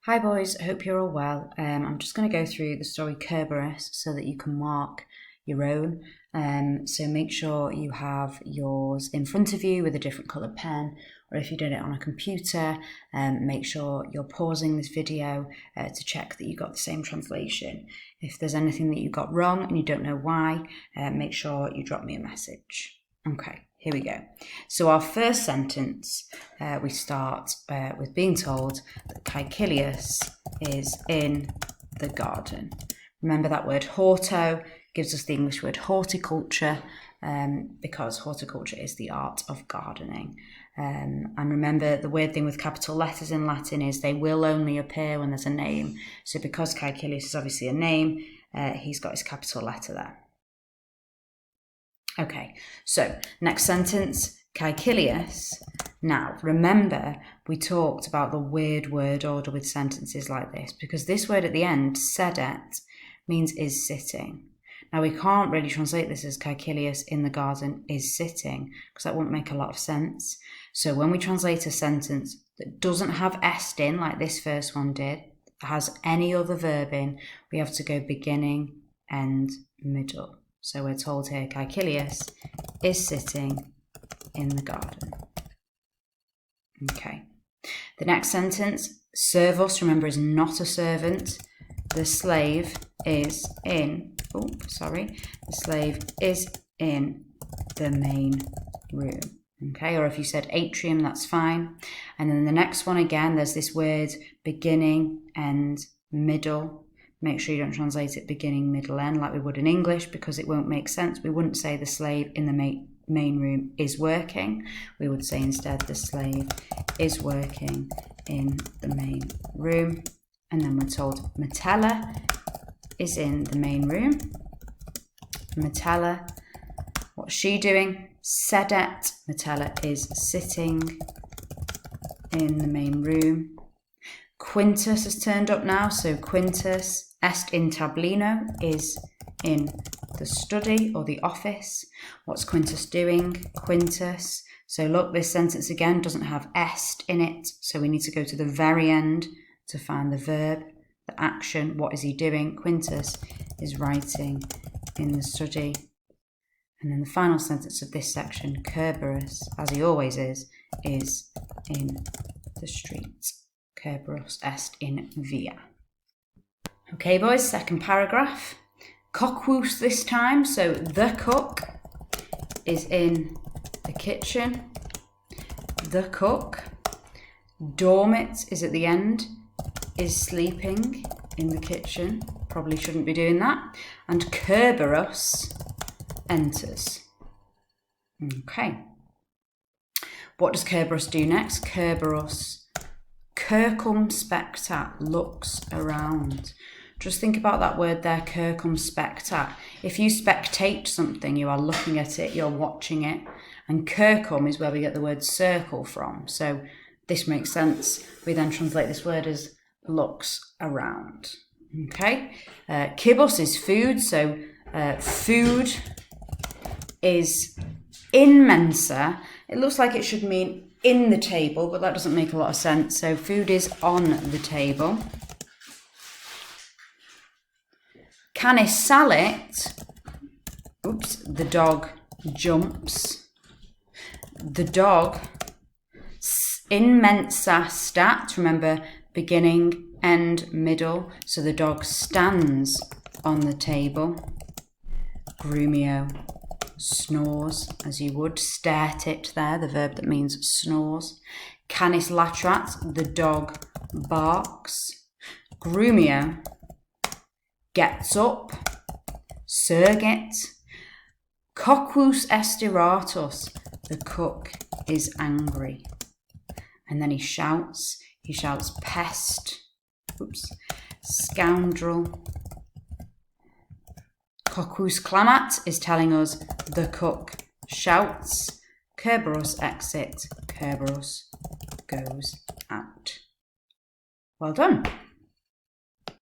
Hi boys, I hope you're all well. I'm just going to go through the story Cerberus so that you can mark your own. So make sure you have yours in front of you with a different coloured pen, or if you did it on a computer, make sure you're pausing this video to check that you got the same translation. If there's anything that you got wrong and you don't know why, make sure you drop me a message. Okay, here we go. So our first sentence, we start with being told that Caecilius is in the garden. Remember that word horto gives us the English word horticulture, because horticulture is the art of gardening. And remember, the weird thing with capital letters in Latin is they will only appear when there's a name. So because Caecilius is obviously a name, he's got his capital letter there. Okay, so next sentence, Caecilius. Now, remember, we talked about the weird word order with sentences like this, because this word at the end, sedet, means is sitting. Now, we can't really translate this as Caecilius in the garden is sitting, because that wouldn't make a lot of sense. So when we translate a sentence that doesn't have est in, like this first one did, has any other verb in, we have to go beginning, end, middle. So we're told here Caecilius is sitting in the garden. Okay. The next sentence, servus, remember, is not a servant. The slave is in, the slave is in the main room. Okay, or if you said atrium, that's fine. And then the next one again, there's this word beginning, end, middle. Make sure you don't translate it beginning, middle, end like we would in English, because it won't make sense. We wouldn't say the slave in the main room is working. We would say instead the slave is working in the main room. And then we're told Metella is in the main room. Metella, what's she doing? Sedet, Metella is sitting in the main room. Quintus has turned up now, so Quintus est in tablino is in the study or the office. What's Quintus doing? Quintus. So look, this sentence again doesn't have est in it, so we need to go to the very end to find the verb, the action. What is he doing? Quintus is writing in the study. And then the final sentence of this section, Cerberus, as he always is in the street. Cerberus est in via. Okay, boys, second paragraph. Coquus this time, so the cook is in the kitchen. The cook. Dormit is at the end, is sleeping in the kitchen. Probably shouldn't be doing that. And Cerberus enters. Okay. What does Cerberus do next? Cerberus circumspectat, looks around. Just think about that word there, circumspectat. If you spectate something, you are looking at it, you're watching it. And circum is where we get the word circle from. So this makes sense. We then translate this word as looks around. Okay. Kibos is food. So food is in mensa. It looks like it should mean in the table, but that doesn't make a lot of sense. So food is on the table. Canis salit. The dog jumps. The dog in mensa stat. Remember, beginning, end, middle. So the dog stands on the table. Grumio snores, as you would. Stertit there, the verb that means snores. Canis latrat, the dog barks. Grumio gets up. Surgit. Coquus estiratus, the cook is angry. And then he shouts pest. Scoundrel. Coquus clamat is telling us the cook shouts. Cerberus exit. Cerberus goes out. Well done.